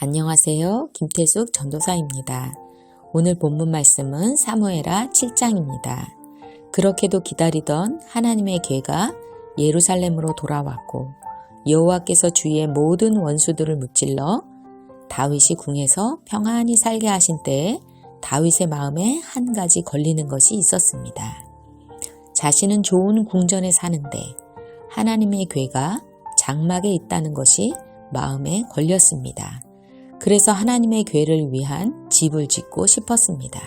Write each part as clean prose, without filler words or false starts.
안녕하세요. 김태숙 전도사입니다. 오늘 본문 말씀은 사무엘하 7장입니다. 그렇게도 기다리던 하나님의 궤가 예루살렘으로 돌아왔고 여호와께서 주위의 모든 원수들을 무찔러 다윗이 궁에서 평안히 살게 하신 때에 다윗의 마음에 한 가지 걸리는 것이 있었습니다. 자신은 좋은 궁전에 사는데 하나님의 궤가 장막에 있다는 것이 마음에 걸렸습니다. 그래서 하나님의 궤를 위한 집을 짓고 싶었습니다.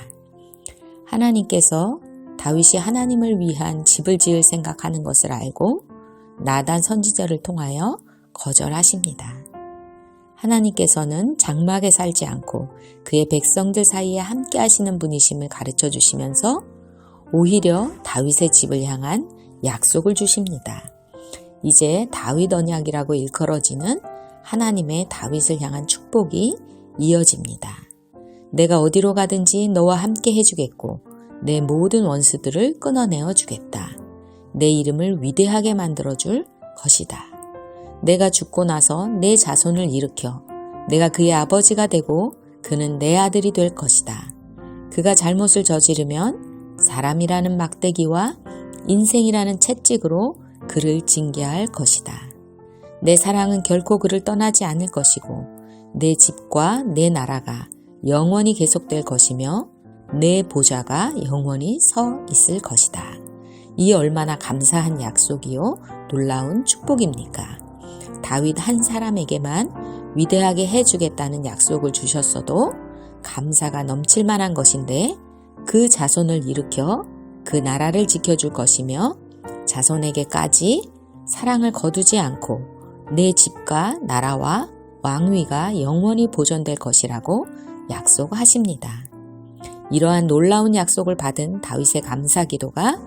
하나님께서 다윗이 하나님을 위한 집을 지을 생각하는 것을 알고 나단 선지자를 통하여 거절하십니다. 하나님께서는 장막에 살지 않고 그의 백성들 사이에 함께 하시는 분이심을 가르쳐 주시면서 오히려 다윗의 집을 향한 약속을 주십니다. 이제 다윗 언약이라고 일컬어지는 하나님의 다윗을 향한 축복이 이어집니다. 내가 어디로 가든지 너와 함께 해주겠고 내 모든 원수들을 끊어내어 주겠다. 내 이름을 위대하게 만들어줄 것이다. 내가 죽고 나서 내 자손을 일으켜 내가 그의 아버지가 되고 그는 내 아들이 될 것이다. 그가 잘못을 저지르면 사람이라는 막대기와 인생이라는 채찍으로 그를 징계할 것이다. 내 사랑은 결코 그를 떠나지 않을 것이고 내 집과 내 나라가 영원히 계속될 것이며 내 보좌가 영원히 서 있을 것이다. 이 얼마나 감사한 약속이요 놀라운 축복입니까? 다윗 한 사람에게만 위대하게 해주겠다는 약속을 주셨어도 감사가 넘칠 만한 것인데 그 자손을 일으켜 그 나라를 지켜줄 것이며 자손에게까지 사랑을 거두지 않고 내 집과 나라와 왕위가 영원히 보존될 것이라고 약속하십니다. 이러한 놀라운 약속을 받은 다윗의 감사 기도가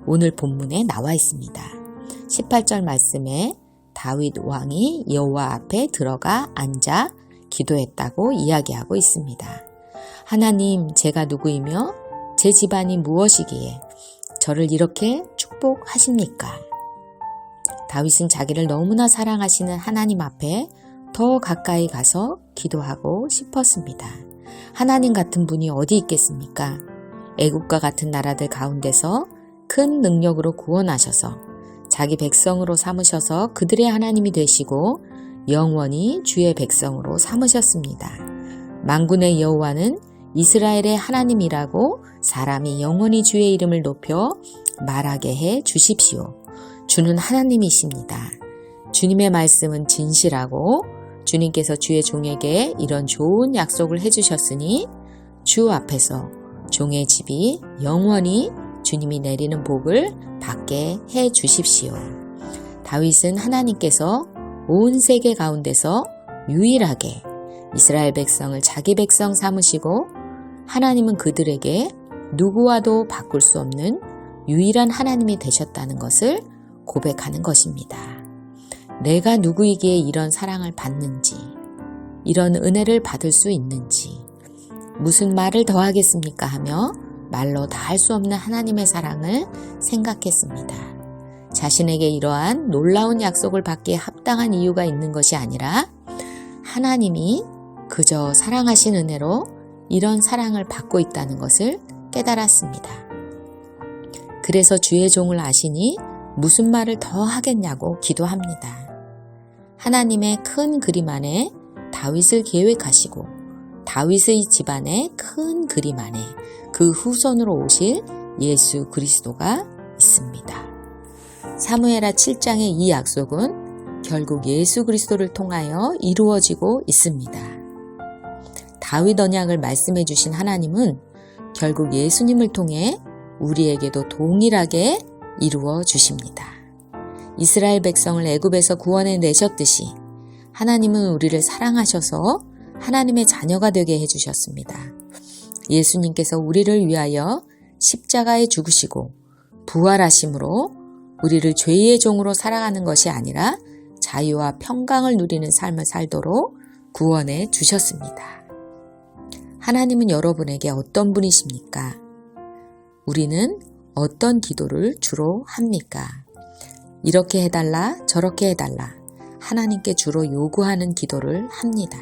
오늘 본문에 나와 있습니다. 18절 말씀에 다윗 왕이 여호와 앞에 들어가 앉아 기도했다고 이야기하고 있습니다. 하나님, 제가 누구이며 제 집안이 무엇이기에 저를 이렇게 축복하십니까? 다윗은 자기를 너무나 사랑하시는 하나님 앞에 더 가까이 가서 기도하고 싶었습니다. 하나님 같은 분이 어디 있겠습니까? 애국과 같은 나라들 가운데서 큰 능력으로 구원하셔서 자기 백성으로 삼으셔서 그들의 하나님이 되시고 영원히 주의 백성으로 삼으셨습니다. 만군의 여호와는 이스라엘의 하나님이라고 사람이 영원히 주의 이름을 높여 말하게 해 주십시오. 주는 하나님이십니다. 주님의 말씀은 진실하고 주님께서 주의 종에게 이런 좋은 약속을 해주셨으니 주 앞에서 종의 집이 영원히 주님이 내리는 복을 받게 해 주십시오. 다윗은 하나님께서 온 세계 가운데서 유일하게 이스라엘 백성을 자기 백성 삼으시고 하나님은 그들에게 누구와도 바꿀 수 없는 유일한 하나님이 되셨다는 것을 고백하는 것입니다. 내가 누구이기에 이런 사랑을 받는지, 이런 은혜를 받을 수 있는지, 무슨 말을 더 하겠습니까 하며 말로 다 할 수 없는 하나님의 사랑을 생각했습니다. 자신에게 이러한 놀라운 약속을 받기에 합당한 이유가 있는 것이 아니라 하나님이 그저 사랑하신 은혜로 이런 사랑을 받고 있다는 것을 깨달았습니다. 그래서 주의 종을 아시니 무슨 말을 더 하겠냐고 기도합니다. 하나님의 큰 그림 안에 다윗을 계획하시고 다윗의 집안의 큰 그림 안에 그 후손으로 오실 예수 그리스도가 있습니다. 사무엘하 7장의 이 약속은 결국 예수 그리스도를 통하여 이루어지고 있습니다. 다윗 언약을 말씀해 주신 하나님은 결국 예수님을 통해 우리에게도 동일하게 이루어 주십니다. 이스라엘 백성을 애굽에서 구원해 내셨듯이 하나님은 우리를 사랑하셔서 하나님의 자녀가 되게 해주셨습니다. 예수님께서 우리를 위하여 십자가에 죽으시고 부활하심으로 우리를 죄의 종으로 살아가는 것이 아니라 자유와 평강을 누리는 삶을 살도록 구원해 주셨습니다. 하나님은 여러분에게 어떤 분이십니까? 우리는 어떤 기도를 주로 합니까? 이렇게 해달라 저렇게 해달라 하나님께 주로 요구하는 기도를 합니다.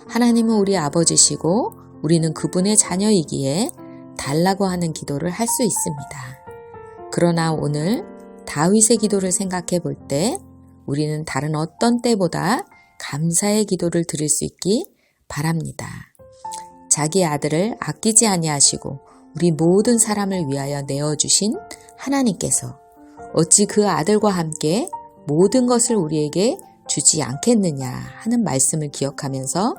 하나님은 우리 아버지시고 우리는 그분의 자녀이기에 달라고 하는 기도를 할 수 있습니다. 그러나 오늘 다윗의 기도를 생각해 볼 때 우리는 다른 어떤 때보다 감사의 기도를 드릴 수 있기 바랍니다. 자기 아들을 아끼지 아니하시고 우리 모든 사람을 위하여 내어주신 하나님께서 어찌 그 아들과 함께 모든 것을 우리에게 주지 않겠느냐 하는 말씀을 기억하면서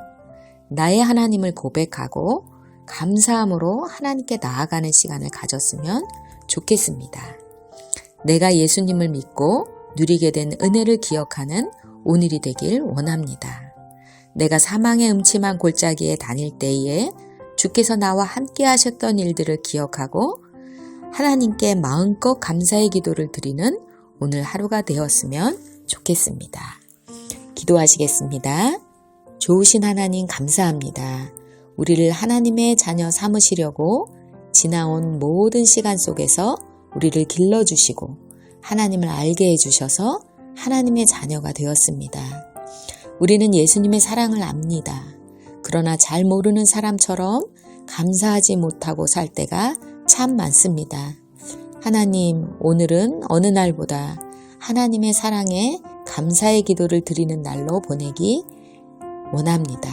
나의 하나님을 고백하고 감사함으로 하나님께 나아가는 시간을 가졌으면 좋겠습니다. 내가 예수님을 믿고 누리게 된 은혜를 기억하는 오늘이 되길 원합니다. 내가 사망의 음침한 골짜기에 다닐 때에 주께서 나와 함께 하셨던 일들을 기억하고 하나님께 마음껏 감사의 기도를 드리는 오늘 하루가 되었으면 좋겠습니다. 기도하시겠습니다. 좋으신 하나님 감사합니다. 우리를 하나님의 자녀 삼으시려고 지나온 모든 시간 속에서 우리를 길러주시고 하나님을 알게 해주셔서 하나님의 자녀가 되었습니다. 우리는 예수님의 사랑을 압니다. 그러나 잘 모르는 사람처럼 감사하지 못하고 살 때가 참 많습니다. 하나님, 오늘은 어느 날보다 하나님의 사랑에 감사의 기도를 드리는 날로 보내기 원합니다.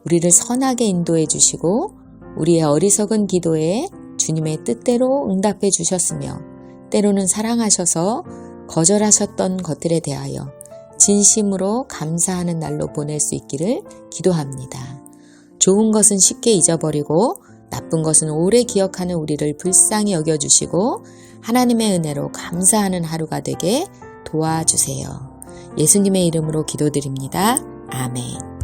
우리를 선하게 인도해 주시고 우리의 어리석은 기도에 주님의 뜻대로 응답해 주셨으며 때로는 사랑하셔서 거절하셨던 것들에 대하여 진심으로 감사하는 날로 보낼 수 있기를 기도합니다. 좋은 것은 쉽게 잊어버리고 나쁜 것은 오래 기억하는 우리를 불쌍히 여겨주시고 하나님의 은혜로 감사하는 하루가 되게 도와주세요. 예수님의 이름으로 기도드립니다. 아멘.